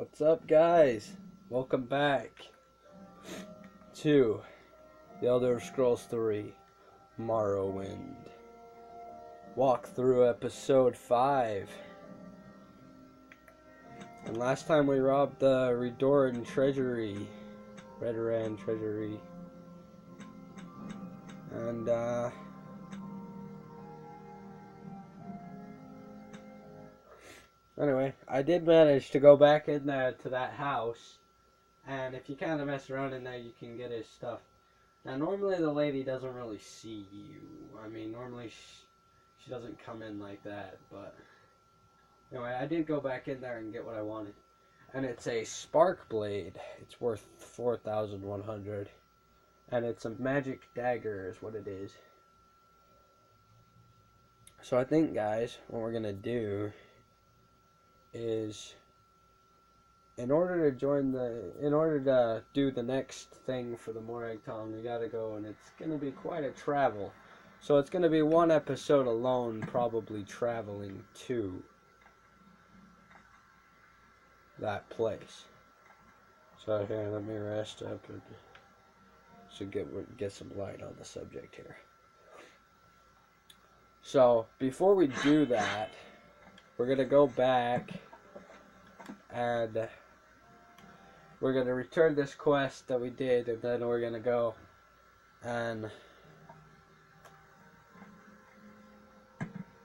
What's up, guys? Welcome back to The Elder Scrolls 3 Morrowind walkthrough episode 5. And last time we robbed the Redoran treasury. And anyway, I did manage to go back in there to that house, and if you kind of mess around in there, you can get his stuff. Now, normally the lady doesn't really see you. I mean, normally she doesn't come in like that, but anyway, I did go back in there and get what I wanted. And it's a spark blade. It's worth 4,100, and it's a magic dagger is what it is. So I think, guys, what we're gonna do is, in order to do the next thing for the morrowind, we gotta go, and it's gonna be quite a travel. So it's gonna be one episode alone, probably traveling to that place. So here, let me rest up and so get some light on the subject here. So before we do that, we're going to go back and we're going to return this quest that we did, and then we're going to go and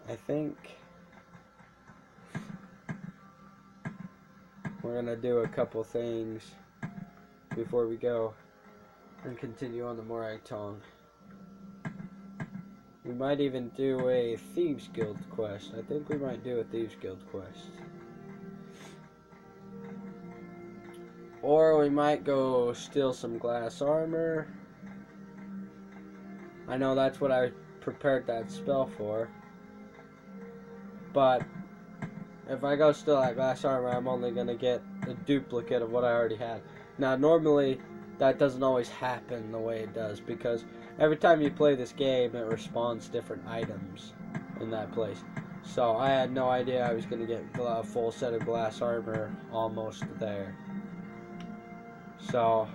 I think we're going to do a couple things before we go and continue on the morrowind. We might even do a Thieves Guild quest. I think we might do a Thieves Guild quest. Or we might go steal some glass armor. I know that's what I prepared that spell for. But if I go steal that glass armor, I'm only going to get a duplicate of what I already had. Now, normally, that doesn't always happen the way it does, because every time you play this game, it respawns different items in that place. So I had no idea I was going to get a full set of glass armor almost there. So,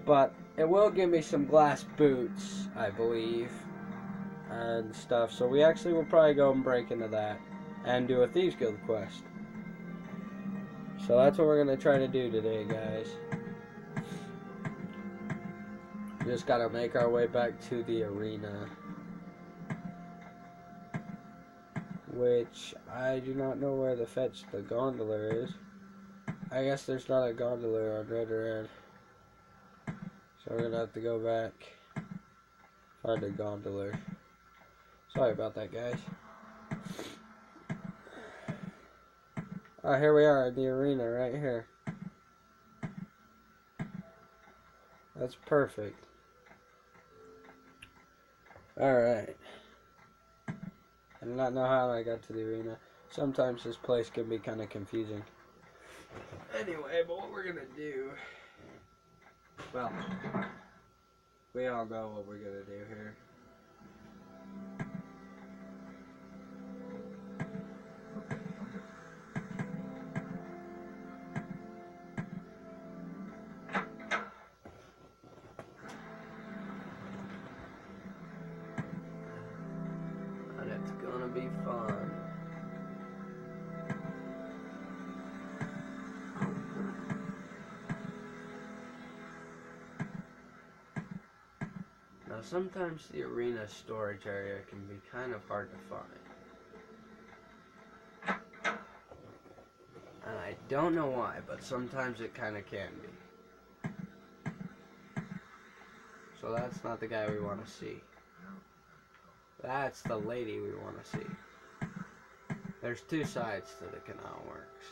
but it will give me some glass boots, I believe, and stuff. So we actually will probably go and break into that and do a Thieves Guild quest. So that's what we're going to try to do today, guys. Just gotta make our way back to the arena, which I do not know where to fetch the gondola is. I guess there's not a gondola on Redoran, so we're gonna have to go back, find a gondola. Sorry about that, guys. Oh, here we are in the arena right here. That's perfect. Alright. I do not know how I got to the arena. Sometimes this place can be kind of confusing. Anyway, but what we're gonna do... Well, we all know what we're gonna do here. Be fun. Now, sometimes the arena storage area can be kind of hard to find. And I don't know why, but sometimes it kind of can be. So that's not the guy we want to see. That's the lady we want to see. There's two sides to the canal works.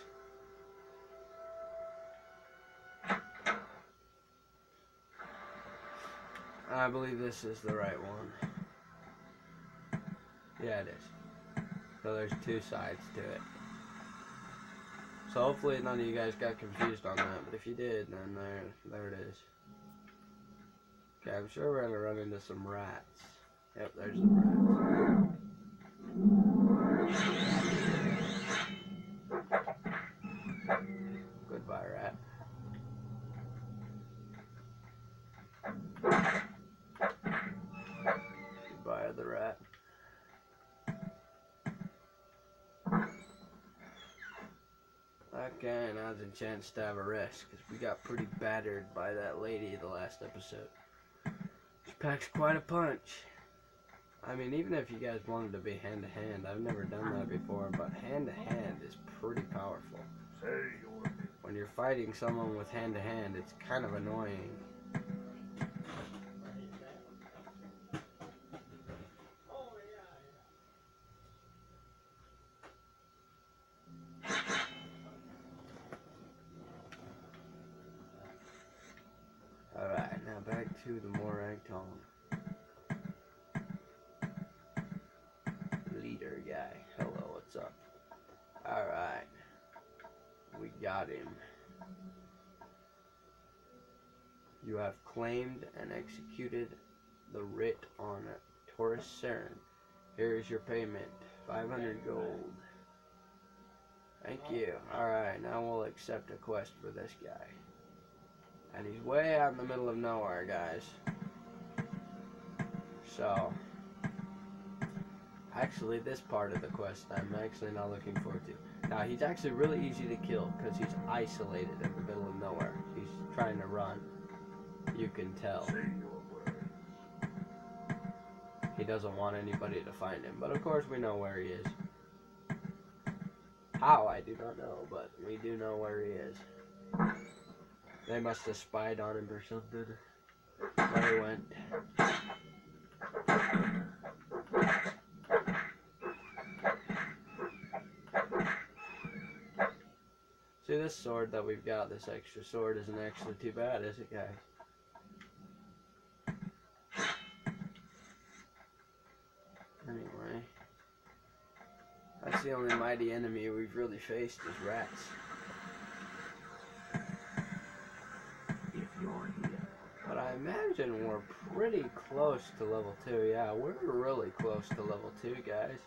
I believe this is the right one. Yeah, it is. So there's two sides to it. So hopefully none of you guys got confused on that, but if you did, then there it is. Okay, I'm sure we're going to run into some rats. Yep, there's the rats. Okay, now's a chance to have a rest, because we got pretty battered by that lady the last episode. She packs quite a punch. I mean, even if you guys wanted to be hand-to-hand, I've never done that before, but hand-to-hand is pretty powerful. When you're fighting someone with hand-to-hand, it's kind of annoying. Alright, now back to the morrowind tone. Leader guy. Hello, what's up? Alright. We got him. You have claimed and executed the writ on Taurus Cern. Here is your payment. 500 gold. Thank you. Alright, now we'll accept a quest for this guy. And he's way out in the middle of nowhere, guys. So, actually, this part of the quest I'm actually not looking forward to. Now, he's actually really easy to kill because he's isolated in the middle of nowhere. He's trying to run. You can tell. He doesn't want anybody to find him. But, of course, we know where he is. How, I do not know, but we do know where he is. They must have spied on him or something. Where he went. See, this sword that we've got, this extra sword, isn't actually too bad, is it, guys? Anyway. That's the only mighty enemy we've really faced is rats. But I imagine we're pretty close to level 2. Yeah, we're really close to level 2, guys.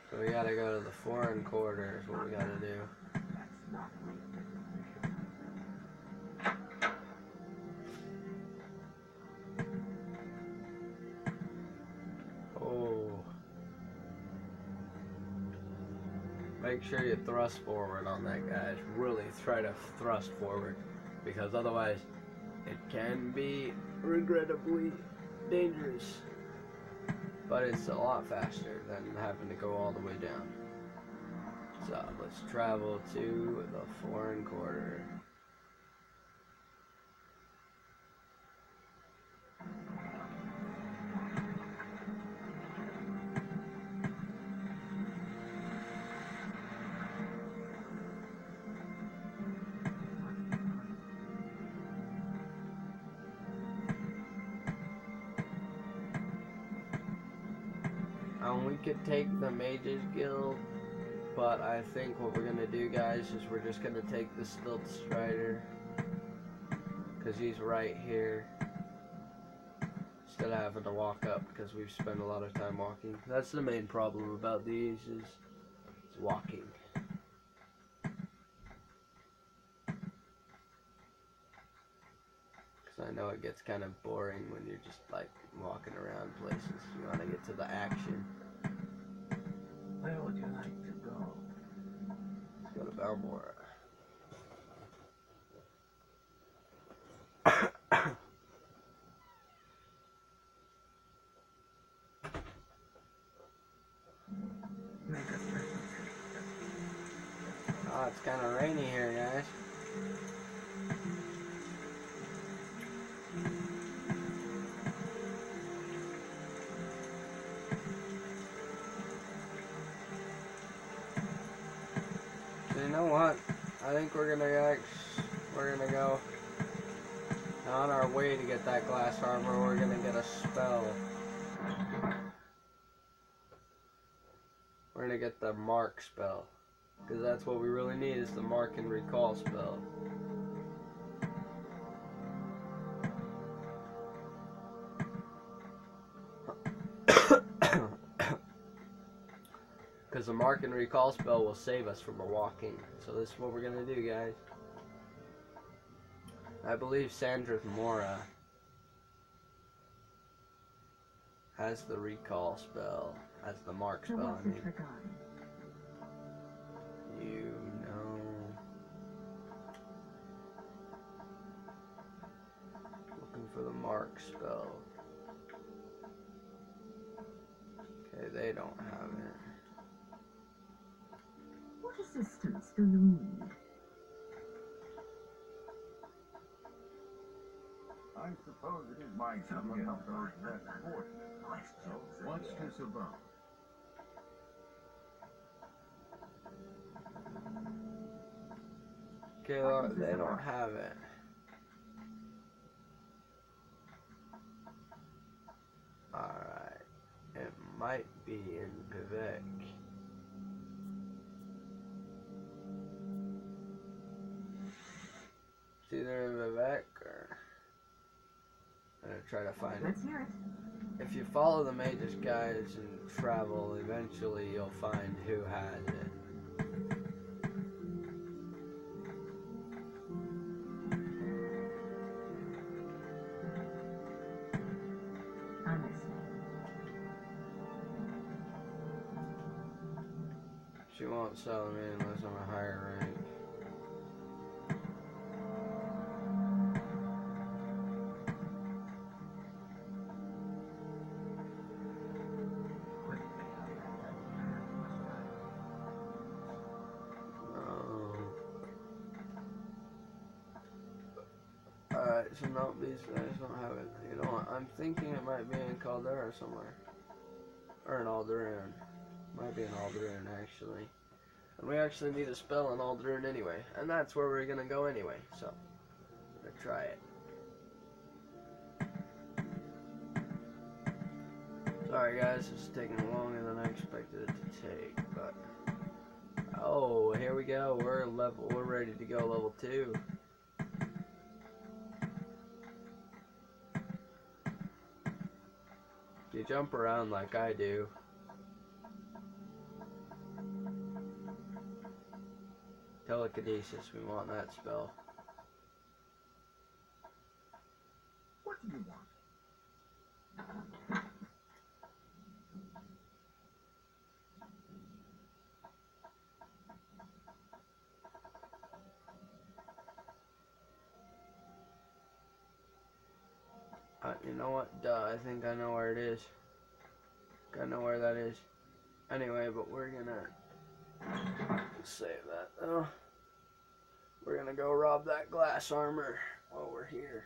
So we gotta go to the foreign quarter is what we gotta do. Make sure you thrust forward on that, guys. Really try to thrust forward, because otherwise it can be regrettably dangerous. But it's a lot faster than having to go all the way down. So let's travel to the foreign quarter. We could take the Mages Guild, but I think what we're gonna do, guys, is we're just gonna take the Stilt Strider, because he's right here, instead of having to walk up, because we've spent a lot of time walking. That's the main problem about these, is walking. Because I know it gets kind of boring when you're just like walking around places. You want to get to the action. Where would you like to go? Let's go to Balmora. Oh, it's kind of rainy here, guys. You know what? I think we're gonna go on our way to get that glass armor. We're gonna get a spell. We're gonna get the mark spell, because that's what we really need, is the mark and recall spell. Because the mark and recall spell will save us from a walking. So this is what we're going to do, guys. I believe Sandra's Mora has the recall spell, has the mark So spell, what's I this mean. regarding? You know. Looking for the mark spell. Okay, they don't have it. What assistance do you need? I suppose it is my turn to get those less fortunate questions. What's this about? Okay, well, they don't have it. Alright. It might be in Vivek. It's either in Vivek or... I'm gonna try to find it. Let's hear it. If you follow the Mage's guides and travel, eventually you'll find who has it. I'm listening. She won't sell me unless I'm a higher rank. Alright, so no, these guys don't have it. You know what? I'm thinking it might be in Caldera somewhere. Or in Alderaan. Might be in Alderaan, actually. And we actually need a spell in Alderaan anyway. And that's where we're gonna go anyway. So, I'm gonna try it. Sorry guys, it's taking longer than I expected it to take, but... Oh, here we go. We're ready to go level 2. If you jump around like I do, telekinesis, we want that spell. What do you want? You know what? Duh, I think I know where it is. I know where that is. Anyway, but we're gonna save that though. We're gonna go rob that glass armor while we're here.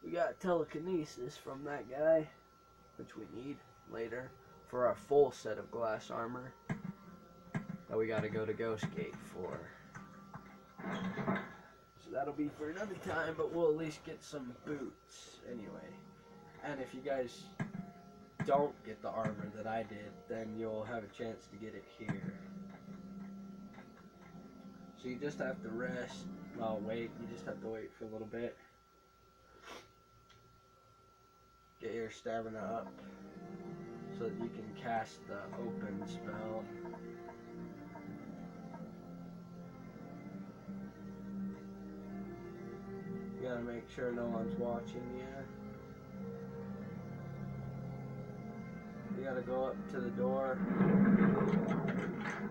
We got telekinesis from that guy, which we need later for our full set of glass armor that we gotta go to Ghost Gate for. So that'll be for another time, but we'll at least get some boots anyway. And if you guys don't get the armor that I did, then you'll have a chance to get it here. So you just have to rest, well wait, you just have to wait for a little bit. Get your stamina up so that you can cast the open spell. You gotta make sure no one's watching you. You gotta go up to the door,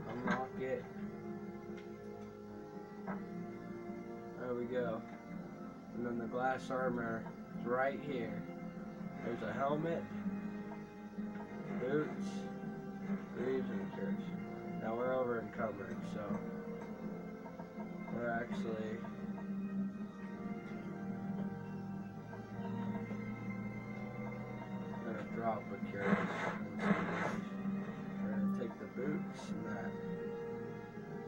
unlock it. There we go. And then the glass armor is right here. There's a helmet, boots, greaves, and a curse. Now we're over encumbered, so we're actually gonna drop a curse. We're gonna take the boots and that.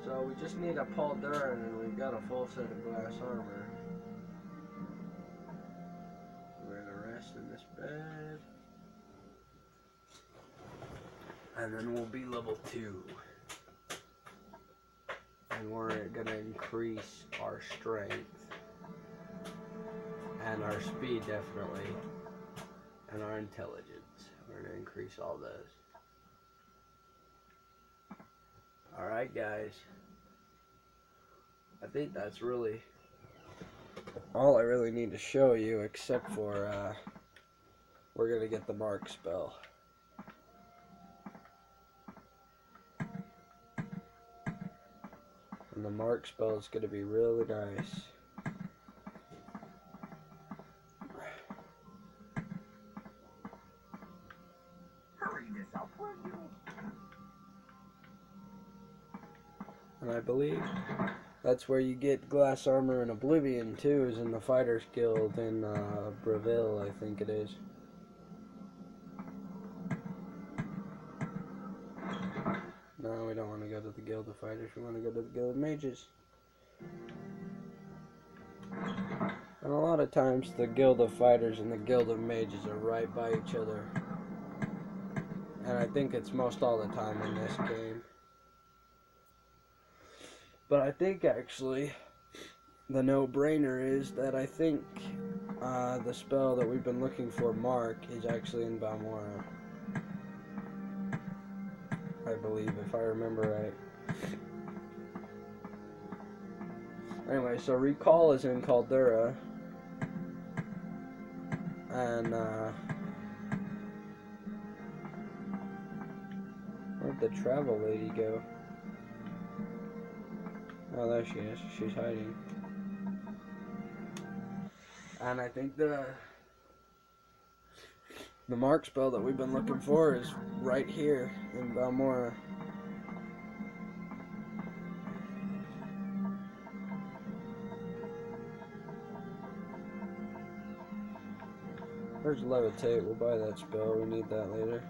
So we just need a Paul Duran and we've got a full set of glass armor. We're gonna rest in this bed. And then we'll be level 2. And we're gonna increase our strength. And our speed definitely. And our intelligence. We're gonna increase all those. Alright guys. I think that's really all I really need to show you, except for we're going to get the mark spell. And the mark spell is going to be really nice. Hurry this up, will you? And I believe that's where you get glass armor in Oblivion too, is in the Fighters Guild in Breville, I think it is. No, we don't want to go to the Guild of Fighters, we want to go to the Guild of Mages. And a lot of times the Guild of Fighters and the Guild of Mages are right by each other. And I think it's most all the time in this game. But I think actually the no-brainer is that I think the spell that we've been looking for, Mark, is actually in Balmora. I believe, if I remember right. Anyway, so Recall is in Caldera. And, where'd the travel lady go? Oh, there she is. She's hiding. And I think the mark spell that we've been looking for is right here in Balmora. There's Levitate. We'll buy that spell. We need that later.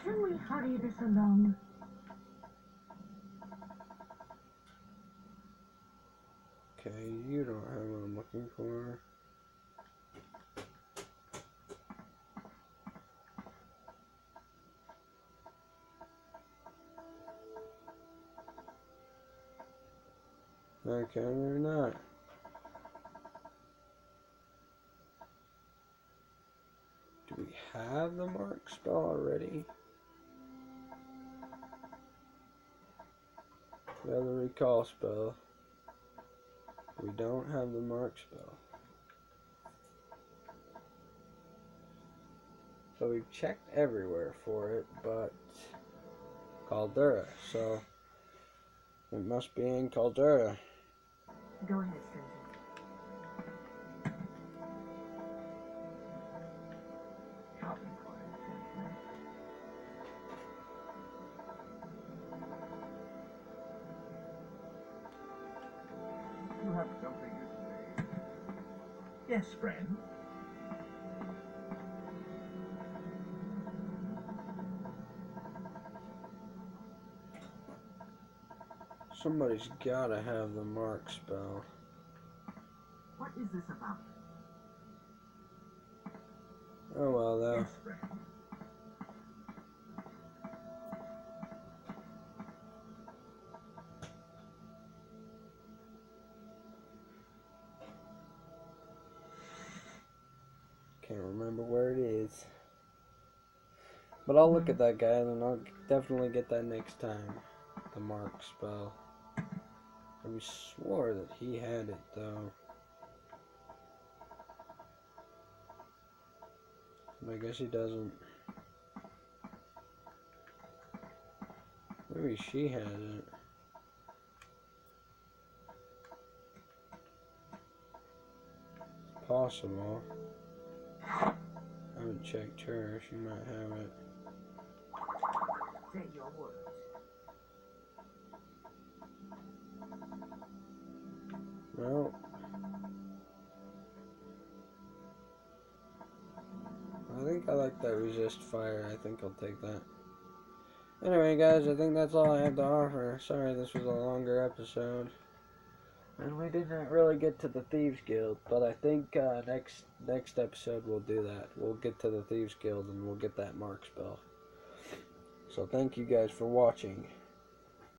Can we hurry this along? Okay, you don't have what I'm looking for. Okay, they're not. Do we have the mark spell already? We have the recall spell. We don't have the mark spell. So we've checked everywhere for it, but Caldera, so it must be in Caldera. Go ahead, stranger. Copy for it. You have something to say? Yes, friend. Somebody's gotta have the mark spell. What is this about? Oh well, though. Yes, friend. Can't remember where it is. But I'll look at that guy and I'll definitely get that next time. The mark spell. I swore that he had it though. But I guess he doesn't. Maybe she has it. It's possible. I haven't checked her. She might have it. Say your words. Well, I think I like that resist fire. I think I'll take that. Anyway, guys, I think that's all I have to offer. Sorry this was a longer episode. And we didn't really get to the Thieves Guild, but I think next episode we'll do that. We'll get to the Thieves Guild and we'll get that mark spell. So thank you guys for watching.